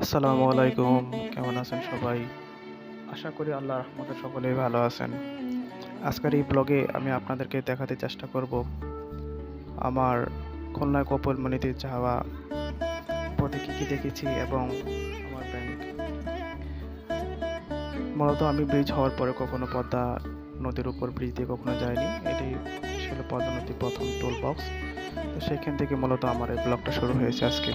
আসসালামু আলাইকুম। কেমন আছেন সবাই? আশা করি আল্লাহর রহমতে সকলেই ভালো আছেন। আজকের এই ব্লগে আমি আপনাদেরকে দেখাতে চেষ্টা করব আমার খুলনায় কপরমণিতে যাওয়া পথে কী কী দেখেছি এবং আমার ব্যাংক। মূলত আমি ব্রিজ হওয়ার পরে কখনো পদ্মা নদীর উপর ব্রিজ দিয়ে কখনো যাইনি। এটি ছিল পদ্মা নদীর প্রথম টোল বক্স। তো সেখান থেকে মূলত আমার এই ব্লগটা শুরু হয়েছে আজকে।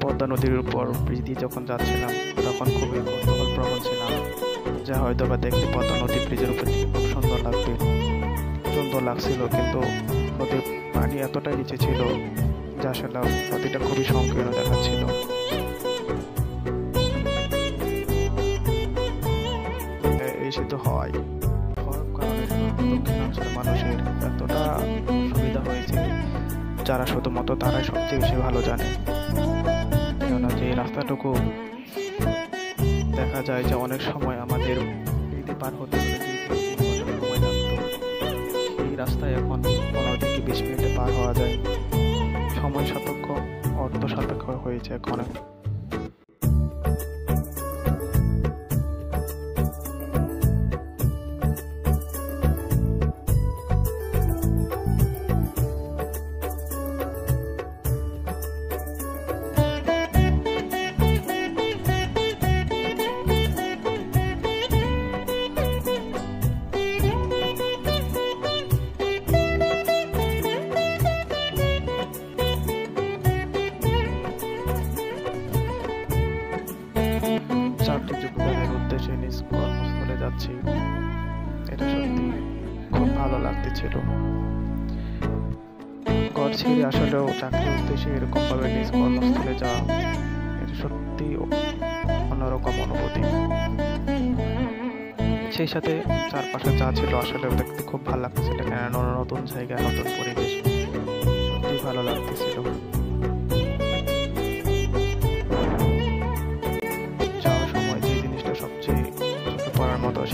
পদ্মা নদীর উপর ব্রিজ দিয়ে যখন যাচ্ছিলাম তখন খুবই কৌতূহলপ্রবণ ছিলাম, যা হয়তো বা দেখতে পদ্মা নদী ব্রিজের উপর খুব সুন্দর লাগছিল, কিন্তু নদীর পানি এতটাই নিচে ছিল যা আসলে নদীটা খুবই সংকীর্ণ দেখাচ্ছিল। এই সেতু হওয়ার কারণে দক্ষিণাঞ্চলের মানুষের এতটা সুবিধা হয়েছে, যারা শুধুমাত্র তারাই সবচেয়ে বেশি ভালো জানে। কেননা যে রাস্তাটুকু দেখা যায় যে অনেক সময় আমাদের পার হতে হলে 2 থেকে 3 ঘন্টা সময় লাগতো, এই রাস্তায় এখন 15 থেকে 20 মিনিটে পার হওয়া যায়। সময় সাপেক্ষ, অর্থ সাপেক্ষ হয়েছে এখন। চাকরি যোগ্যতার উদ্দেশ্যে নিজ কর্মস্থলে যাচ্ছি, এটা সত্যি খুব ভালো লাগতেছিল। ঘর ছেড়ে আসলেও চাকরির উদ্দেশ্যে এরকম ভাবে নিজ কর্মস্থলে যাওয়া, এটা সত্যি অন্যরকম অনুভূতি। সেই সাথে চারপাশে যা ছিল আসলে দেখতে খুব ভালো লাগতেছিল, কেন নতুন জায়গা, নতুন পরিবেশ, সত্যি ভালো লাগতেছিল।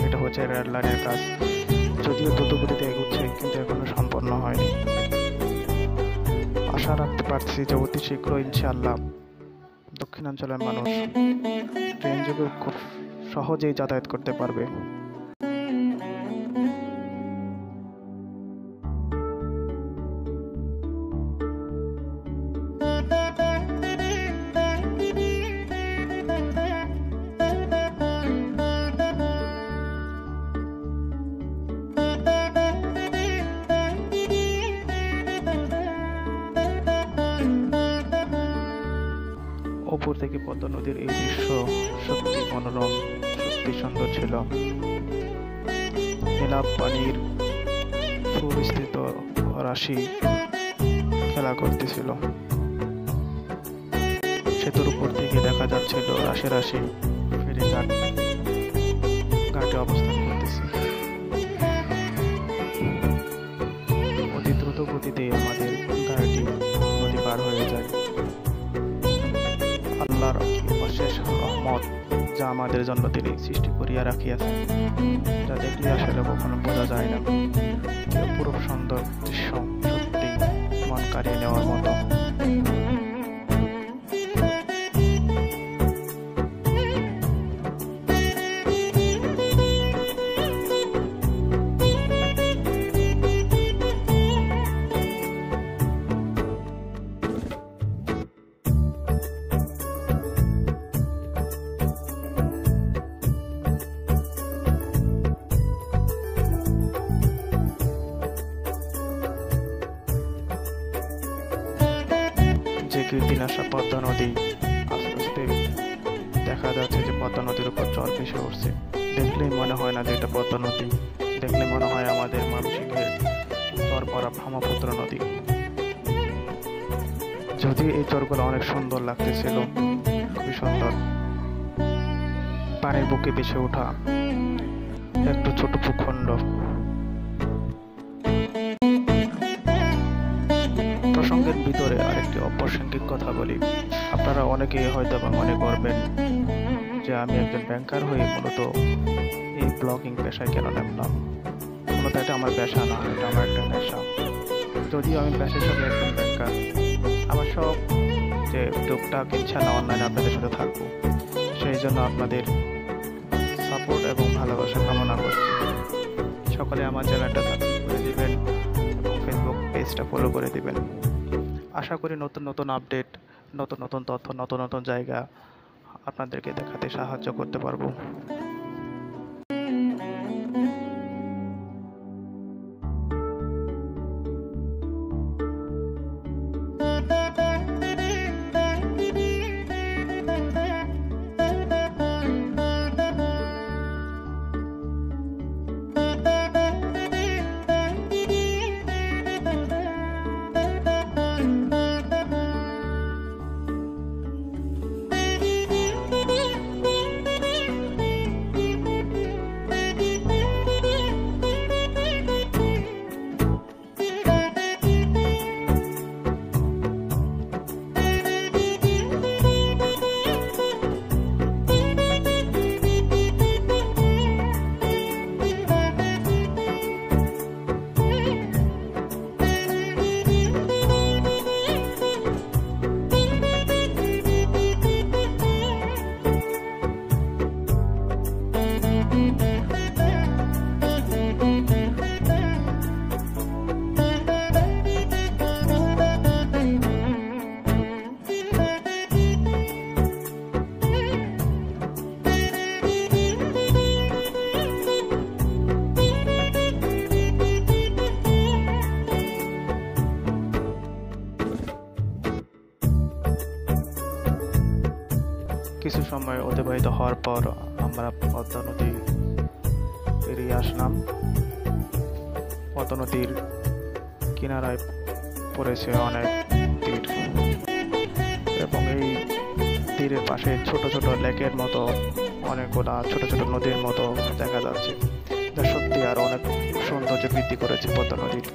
সেটা হচ্ছে রেড লাইনের কাজ, যদিও দ্রুতগতিতে এগোচ্ছে কিন্তু এখনো সম্পন্ন হয়নি। আশা রাখতে পারছি যে অতি শীঘ্র ইনশাআল্লাহ দক্ষিণাঞ্চলের মানুষ ট্রেন যোগে খুব সহজেই যাতায়াত করতে পারবে। উপর থেকে পদ্মা নদীর এই দৃশ্য সত্যি মনোরম, সত্যি সুন্দর ছিল। নীলাভ পানির সুবিস্তৃত রাশি খেলা করতেছিল। সেতুর উপর থেকে দেখা যাচ্ছিল রাশি রাশি ফেরিঘাট ঘাটে অবস্থান করতেছে। অতি দ্রুত গতিতে আমাদের গাড়িটি নদী পার হয়ে যায়। আল্লাহর অশেষ রহমত যা আমাদের জন্য তিনি সৃষ্টি করিয়া রাখিয়াছেন, যা দেখলে আসলে কখনো বোঝা যায় না। পুরো সুন্দর দৃশ্য, সত্যি মন কাড়িয়ে নেওয়ার মতো। যে কীর্তিনাশা পদ্মা নদী, আস্তে আস্তে দেখা যাচ্ছে যে পদ্মা নদীর উপর জল ভেসে উঠছে। দেখলেই মনে হয় না যে এটা পদ্মা নদী, দেখলে মনে হয় আমাদের মানসিকের চর পড়া ব্রহ্মপুত্র নদী। যদিও এই চরগুলো অনেক সুন্দর লাগতেছিল, খুবই সুন্দর। পানির বুকে ভেসে ওঠা একটু ছোট ভূখণ্ড, প্রসঙ্গের ভিতরে আরেকটি অপ্রাসঙ্গিক কথা বলি। আপনারা অনেকেই হয়তো বা মনে করবেন যে আমি একজন ব্যাংকার হয়ে মূলত এই ব্লগিং পেশায় কেন নামলাম। মূলত এটা আমার পেশা না, এটা আমার একটা নেশা। যদিও আমি পেশা হিসাবে একজন ব্যাংকার, আমার সব যে টুকটাক ইনশাআল্লাহ অনলাইনে আপনাদের সাথে থাকবো, সেই জন্য আপনাদের সাপোর্ট এবং ভালোবাসা কামনা করছি। সকলে আমার চ্যানেলটা সাবস্ক্রাইব করে দিবেন এবং ফেসবুক পেজটা ফলো করে দিবেন। আশা করি নতুন নতুন আপডেট, নতুন নতুন তথ্য, নতুন নতুন জায়গা আপনাদেরকে দেখাতে সাহায্য করতে পারবো। কিছু সময় অতিবাহিত হওয়ার পর আমরা পদ্মা নদী পেরিয়ে আসলাম। পদ্মা নদীর কিনারায় পড়েছে অনেক তীর এবং এই তীরের পাশে ছোট ছোট লেকের মতো অনেকগুলা ছোট ছোট নদীর মতো দেখা যাচ্ছে, যা সত্যি আরো অনেক সৌন্দর্য বৃদ্ধি করেছে পদ্মা নদীর।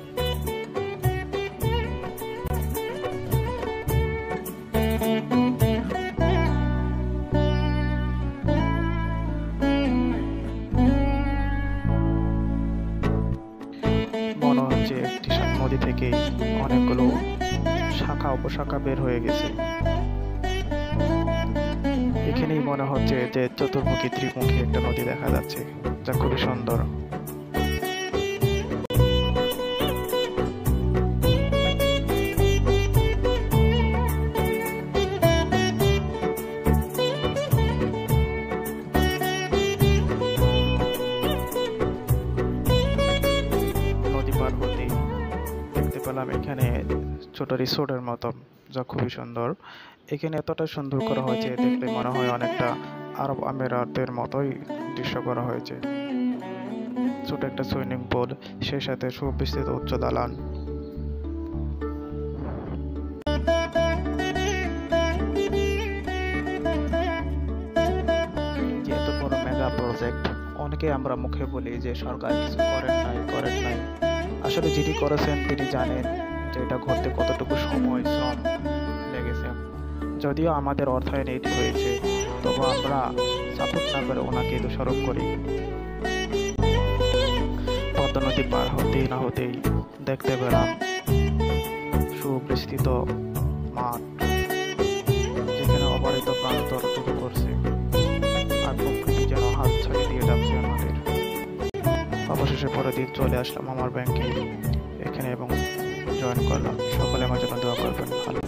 মনে হচ্ছে একটি নদী থেকে অনেকগুলো শাখা উপশাখা বের হয়ে গেছে। এখানেই মনে হচ্ছে যে চতুর্মুখী ত্রিমুখী একটা নদী দেখা যাচ্ছে, যা খুবই সুন্দর। নদী পার হতেই দেখতে পেলাম এখানে ছোট রিসোর্টের মতো, যা খুবই সুন্দর। এখানে এতটা সুন্দর করা হয়েছে, দেখলে মনে হয় অনেকটা আরব আমিরাতের মতোই দৃশ্য করা হয়েছে। ছোট একটা সুইমিং পুল, সেই সাথে সুবিস্তৃত উচ্চ দালান। যেহেতু বড় মেগা প্রজেক্ট, অনেকে আমরা মুখে বলি যে সরকার কিছু করেন নাই। আসলে যিনি করেছেন তিনি জানেন যে এটা করতে কতটুকু সময় শ্রম লেগেছে। যদিও আমাদের অর্থায়নে এটি হয়েছে, তবু আমরা সাপোর্ট না করে ওনাকে দোষারোপ করি। পদ্মা নদী পার হতেই না হতেই দেখতে পেলাম সুবিস্তৃত মাঠ, যেখানে অবারিত প্রান্তর শুরু করছে, আর প্রকৃতি যেন হাত ছাড়িয়ে দিয়ে যাচ্ছে আমাদের। অবশেষে পরের দিন চলে আসলাম আমার ব্যাংকে এখানে এবং জয়েন করলাম। সকলে আমার জন্য দোয়া করবেন। ভালো।